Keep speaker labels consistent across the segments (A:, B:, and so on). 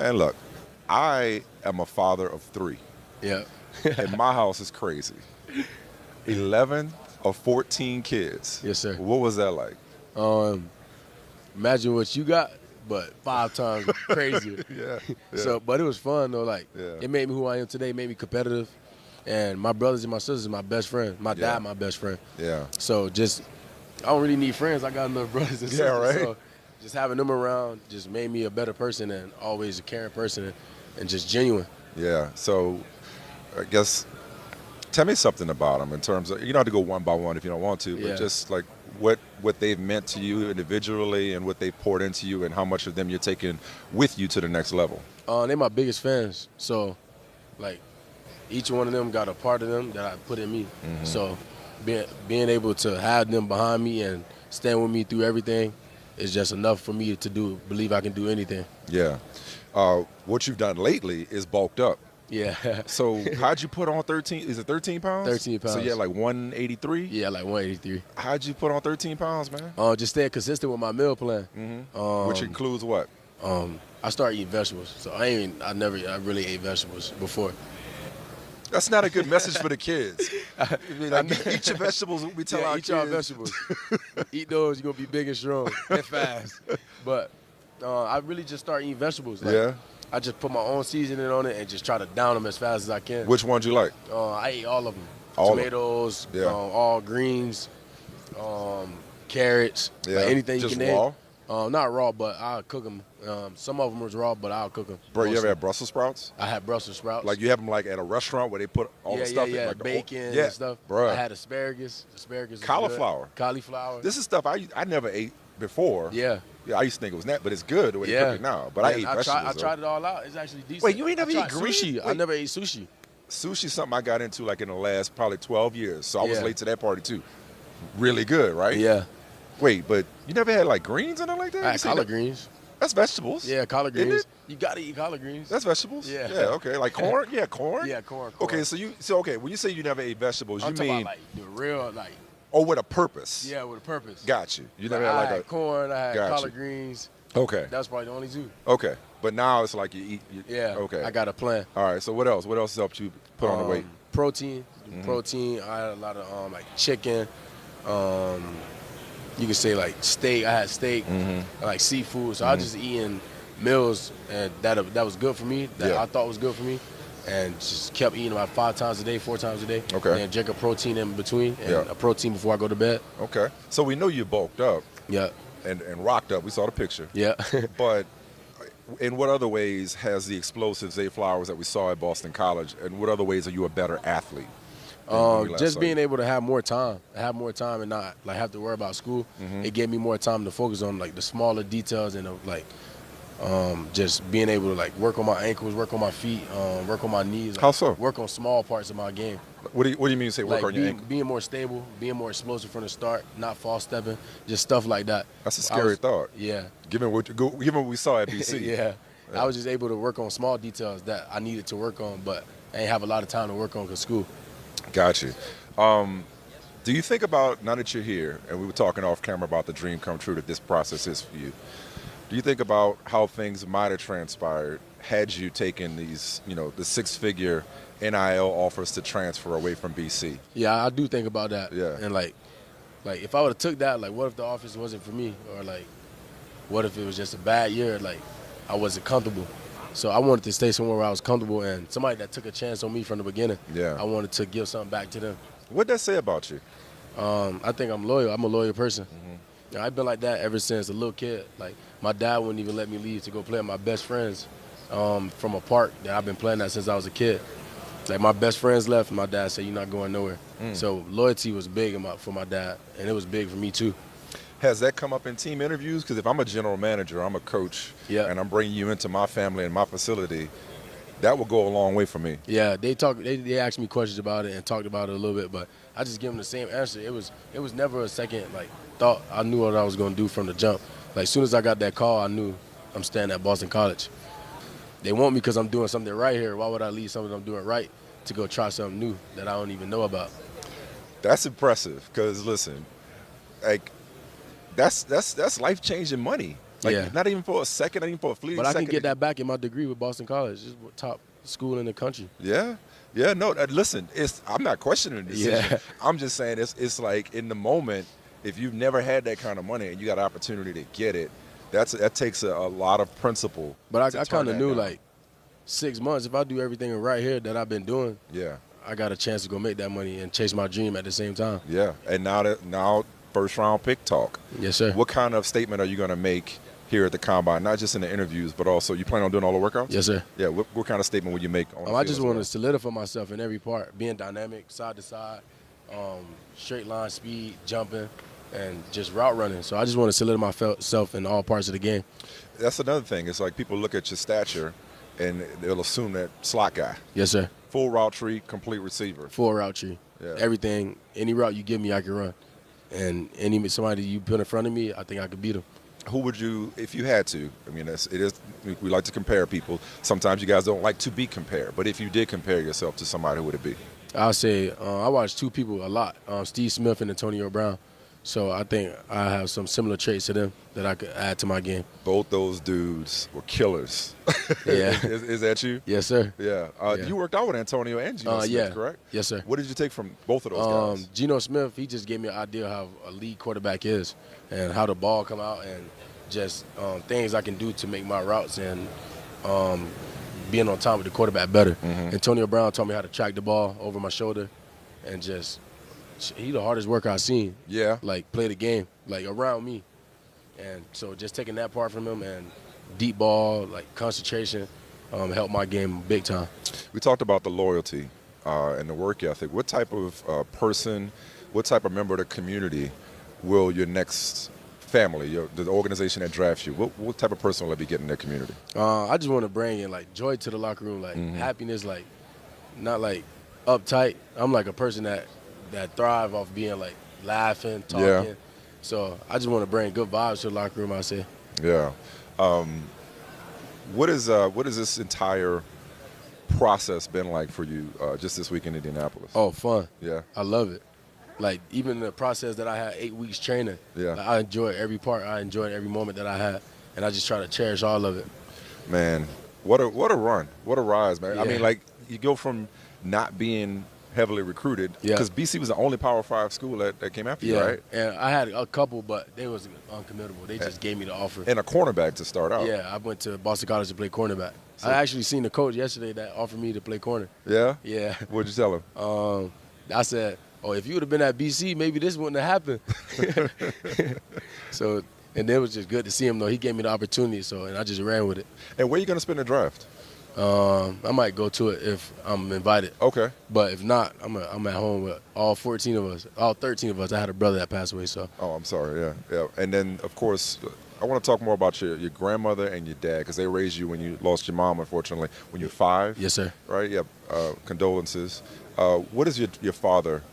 A: Man, look, I am a father of 3.
B: Yeah.
A: And my house is crazy. 11 of 14 kids.
B: Yes, sir.
A: What was that like?
B: Imagine what you got, but 5 times crazier.
A: Yeah.
B: So, but it was fun though. Like,
A: Yeah.
B: it made me who I am today. It made me competitive, and my brothers and my sisters are my best friend. My dad, my best friend.
A: Yeah.
B: So I don't really need friends. I got enough brothers and sisters.
A: right.
B: So just having them around just made me a better person and always a caring person and just genuine.
A: Yeah. So, I guess, tell me something about them in terms of, you don't have to go one by one if you don't want to, but just like what they've meant to you individually and what they've poured into you and how much of them you're taking with you to the next level.
B: They're my biggest fans. So, like, each one of them got a part of them that I put in me.
A: Mm-hmm.
B: So, being able to have them behind me and stand with me through everything is just enough for me to believe I can do anything.
A: Yeah. What you've done lately is bulked up.
B: Yeah.
A: So how'd you put on 13? Is it 13 pounds?
B: 13 pounds.
A: So yeah, like 183?
B: Yeah, like 183.
A: How'd you put on 13 pounds, man?
B: Just staying consistent with my meal plan.
A: Mm-hmm. Which includes what?
B: I started eating vegetables. So I really ate vegetables before.
A: That's not a good message for the kids. I mean, like, eat your vegetables. We tell our
B: eat
A: kids.
B: your vegetables. Eat those, you're going to be big and strong and fast. But I really just started eating vegetables. Like, I just put my own seasoning on it and just try to down them as fast as I can.
A: Which ones you like?
B: I ate all of them.
A: All
B: Tomatoes, all greens, carrots, like anything
A: just
B: you can
A: raw?
B: eat. Not raw, but I'll cook them. Some of them was raw, but I'll cook them.
A: Bro, you ever had Brussels sprouts?
B: I had Brussels sprouts.
A: Like you have them like at a restaurant where they put all the stuff in, like
B: bacon and stuff.
A: Bro.
B: I had asparagus.
A: Cauliflower.
B: Cauliflower.
A: This is stuff I never ate before.
B: Yeah.
A: Yeah, I used to think it was but it's good the way they cook it now. But I ate vegetables.
B: I tried it all out. It's actually decent.
A: Wait, you ain't never eat
B: sushi? I never ate sushi.
A: Sushi's something I got into like in the last probably 12 years. So I was late to that party too. Really good, right?
B: Yeah.
A: Wait, but you never had like greens or nothing like that?
B: I had collard greens.
A: That's vegetables.
B: Yeah, collard greens. You got to eat collard greens.
A: That's vegetables?
B: Yeah.
A: Yeah, okay. Like corn? Yeah, corn?
B: Yeah, corn.
A: Okay, so when you say you never ate vegetables,
B: I'm
A: you
B: talking
A: mean
B: about like the real like
A: with a purpose.
B: Yeah, with a purpose.
A: Got you. You never
B: I
A: had
B: had corn, I had collard greens.
A: Okay.
B: That's probably the only 2.
A: Okay. But now it's like you eat. Okay.
B: I got a plan.
A: All right. So what else? What else helped you put on the weight?
B: Protein. Protein. I had a lot of like chicken. You could say like steak. I had steak. Like seafood. So I was just eating meals and that was good for me. That I thought was good for me. And just kept eating about 5 times a day, 4 times a day. Okay. And then drink a protein in between and a protein before I go to bed.
A: Okay. So we know you bulked up.
B: Yeah.
A: And rocked up. We saw the picture.
B: Yeah.
A: But in what other ways has the explosive Zay Flowers that we saw at Boston College, and what other ways are you a better athlete?
B: Just being able to have more time and not like have to worry about school. It gave me more time to focus on like the smaller details and like just being able to like work on my ankles, work on my feet, work on my knees. Like,
A: how so?
B: Work on small parts of my game.
A: What do you mean you say work on your ankle?
B: Being more stable, being more explosive from the start, not false stepping, just stuff like that.
A: That's a scary thought.
B: Yeah.
A: Given what we saw at BC.
B: Yeah. I was just able to work on small details that I needed to work on, but I didn't have a lot of time to work on because school.
A: Got you. Do you think about, now that you're here, and we were talking off camera about the dream come true that this process is for you, do you think about how things might have transpired had you taken these, the 6-figure NIL offers to transfer away from BC? Yeah,
B: I do think about that.
A: Yeah.
B: And like if I would have took that, like what if the office wasn't for me? Or like what if it was just a bad year? Like I wasn't comfortable. So I wanted to stay somewhere where I was comfortable, and somebody that took a chance on me from the beginning.
A: Yeah.
B: I wanted to give something back to them.
A: What'd that say about you?
B: I think I'm loyal. I'm a loyal person. I've been like that ever since a little kid. Like my dad wouldn't even let me leave to go play with my best friends from a park that I've been playing at since I was a kid. Like my best friends left, and my dad said, "You're not going nowhere." So loyalty was big for my dad, and it was big for me too.
A: Has that come up in team interviews? Because if I'm a general manager, I'm a coach, and I'm bringing you into my family and my facility, that will go a long way for me.
B: Yeah, they asked me questions about it and talked about it a little bit, but I just give them the same answer. It was never a second thought. I knew what I was going to do from the jump. Like as soon as I got that call, I knew I'm staying at Boston College. They want me because I'm doing something right here. Why would I leave something I'm doing right to go try something new that I don't even know about?
A: That's impressive. Because listen, like that's life-changing money.
B: Yeah.
A: Not even for a second, not even for a fleeting
B: But I
A: second.
B: can get that back in my degree with Boston College. It's top school in the country.
A: Yeah. Yeah, no, listen, I'm not questioning the decision.
B: Yeah.
A: I'm just saying it's like in the moment, if you've never had that kind of money and you got an opportunity to get it, that takes a lot of principle.
B: But I kind of knew,
A: down.
B: like, 6 months, if I do everything right here that I've been doing,
A: Yeah.
B: I got a chance to go make that money and chase my dream at the same time.
A: Yeah. And now first round pick talk.
B: Yes, sir.
A: What kind of statement are you going to make here at the Combine, not just in the interviews, but also you plan on doing all the workouts?
B: Yes, sir.
A: Yeah, what kind of statement would you make on the
B: I
A: field
B: just
A: as
B: want
A: well?
B: to solidify myself in every part, being dynamic, side to side, straight line speed, jumping, and just route running. So I just want to solidify myself in all parts of the game.
A: That's another thing. It's like people look at your stature and they'll assume that slot guy.
B: Yes, sir.
A: Full route tree, complete receiver.
B: Full route tree.
A: Yeah.
B: Everything, any route you give me, I can run. And somebody you put in front of me, I think I could beat them.
A: Who would you, if you had to, I mean, we like to compare people. Sometimes you guys don't like to be compared. But if you did compare yourself to somebody, who would it be?
B: I'll say I watch two people a lot, Steve Smith and Antonio Brown. So I think I have some similar traits to them that I could add to my game.
A: Both those dudes were killers.
B: Yeah.
A: Is that you?
B: Yes, sir.
A: Yeah.
B: Yeah.
A: You worked out with Antonio and Geno Smith,
B: yeah.
A: correct?
B: Yes, sir.
A: What did you take from both of those guys?
B: Geno Smith, he just gave me an idea how a lead quarterback is and how the ball come out and just things I can do to make my routes and being on time with the quarterback better.
A: Mm-hmm.
B: Antonio Brown taught me how to track the ball over my shoulder and just he the hardest worker I've seen.
A: Yeah.
B: Like play the game, like around me. And so just taking that part from him and deep ball, like concentration, helped my game big time.
A: We talked about the loyalty and the work ethic. What type of person, what type of member of the community will your next family, the organization that drafts you, what type of person will it be getting in their community?
B: I just want to bring in like joy to the locker room, like happiness, like not like uptight. I'm like a person that thrive off being like laughing, talking.
A: Yeah.
B: So I just want to bring good vibes to the locker room, I say.
A: Yeah. What is this entire process been like for you just this week in Indianapolis?
B: Oh, fun.
A: Yeah.
B: I love it. Like even the process that I had 8 weeks training,
A: Yeah.
B: like, I enjoyed every part. I enjoyed every moment that I had, and I just try to cherish all of it.
A: Man, what a run. What a rise, man. I
B: Yeah.
A: mean, like you go from not being heavily recruited
B: Yeah.
A: because BC was the only Power 5 school that came after you, right?
B: And I had a couple, but they was uncommittable. They just gave me the offer.
A: And a cornerback to start out.
B: Yeah, I went to Boston College to play cornerback.
A: So-
B: I actually seen the coach yesterday that offered me to play corner.
A: Yeah?
B: Yeah.
A: What'd you tell him?
B: I said, if you would have been at BC, maybe this wouldn't have happened. So, and it was just good to see him, though. He gave me the opportunity, and I just ran with it.
A: And where are you going to spend the draft?
B: I might go to it if I'm invited.
A: Okay.
B: But if not, I'm at home with all 14 of us, all 13 of us. I had a brother that passed away, so.
A: Oh, I'm sorry. Yeah. And then, of course, I want to talk more about your grandmother and your dad because they raised you when you lost your mom, unfortunately, when you were 5.
B: Yes, sir.
A: Right? Yeah. Condolences. What is your father?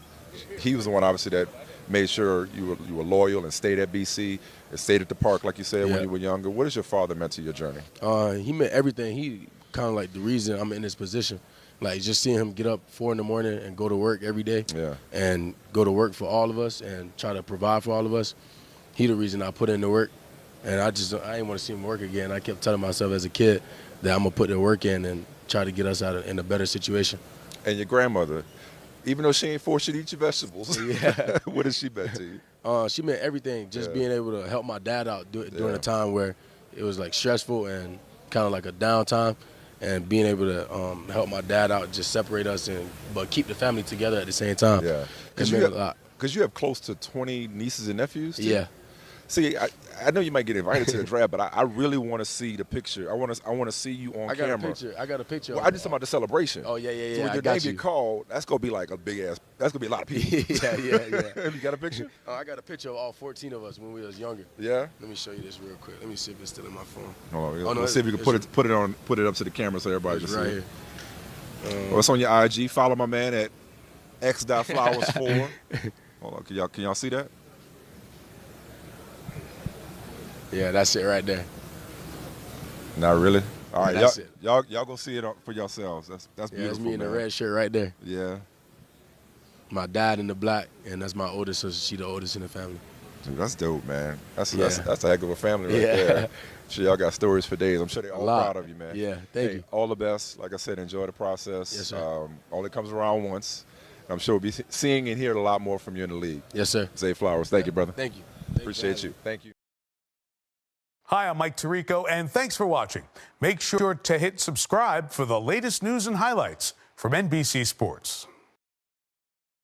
A: He was the one, obviously, that made sure you were loyal and stayed at BC and stayed at the park, like you said, when
B: Yeah.
A: you were younger. What has your father meant to your journey?
B: He meant everything. He kind of like the reason I'm in this position. Like just seeing him get up 4 a.m. and go to work every day.
A: Yeah.
B: And go to work for all of us and try to provide for all of us. He the reason I put in the work. And I didn't want to see him work again. I kept telling myself as a kid that I'm going to put the work in and try to get us in a better situation.
A: And your grandmother, even though she ain't forced you to eat your vegetables,
B: Yeah.
A: what has she meant to you?
B: She meant everything. Just
A: Yeah.
B: being able to help my dad out during
A: Yeah.
B: a time where it was like stressful and kind of like a downtime. And being able to help my dad out, just separate us, but keep the family together at the same time.
A: Yeah.
B: It meant a lot.
A: Because you have close to 20 nieces and nephews, too?
B: Yeah.
A: See, I know you might get invited to the draft, but I really want to see the picture. I want to see you on
B: I got
A: camera.
B: a picture.
A: Well, I just talking about the celebration.
B: Oh, yeah.
A: So when
B: I
A: your
B: got
A: name
B: you.
A: get called, that's gonna be like a big ass. That's gonna be a lot of people.
B: Yeah.
A: You got a picture?
B: I got a picture of all 14 of us when we was younger.
A: Yeah.
B: Let me show you this real quick. Let me see if it's still in my phone.
A: Hold on.
B: Oh, no,
A: Let's see if we can
B: it's-
A: put it up to the camera so everybody can
B: It's
A: see
B: right
A: it.
B: here.
A: Well, it's on your IG. Follow my man at x.flowers4. Hold on. Can y'all see that?
B: Yeah, that's it right there.
A: Not really. All right,
B: that's it.
A: y'all go see it for yourselves. That's
B: Yeah,
A: beautiful.
B: it's me in the
A: man.
B: red shirt right there.
A: Yeah.
B: My dad in the black, and that's my oldest sister. She the oldest in the family.
A: Dude, that's dope, man. That's
B: Yeah.
A: that's a heck of a family right
B: Yeah.
A: there. Sure, y'all got stories for days. I'm sure they're all
B: lot.
A: proud of you, man.
B: Yeah, thank you.
A: All the best. Like I said, enjoy the process.
B: Yes, sir.
A: Only comes around once. I'm sure we'll be seeing and hearing a lot more from you in the league.
B: Yes, sir.
A: Zay Flowers, thank you, brother.
B: Thank you.
A: Appreciate you. Thank you.
C: Hi, I'm Mike Tirico, and thanks for watching. Make sure to hit subscribe for the latest news and highlights from NBC Sports.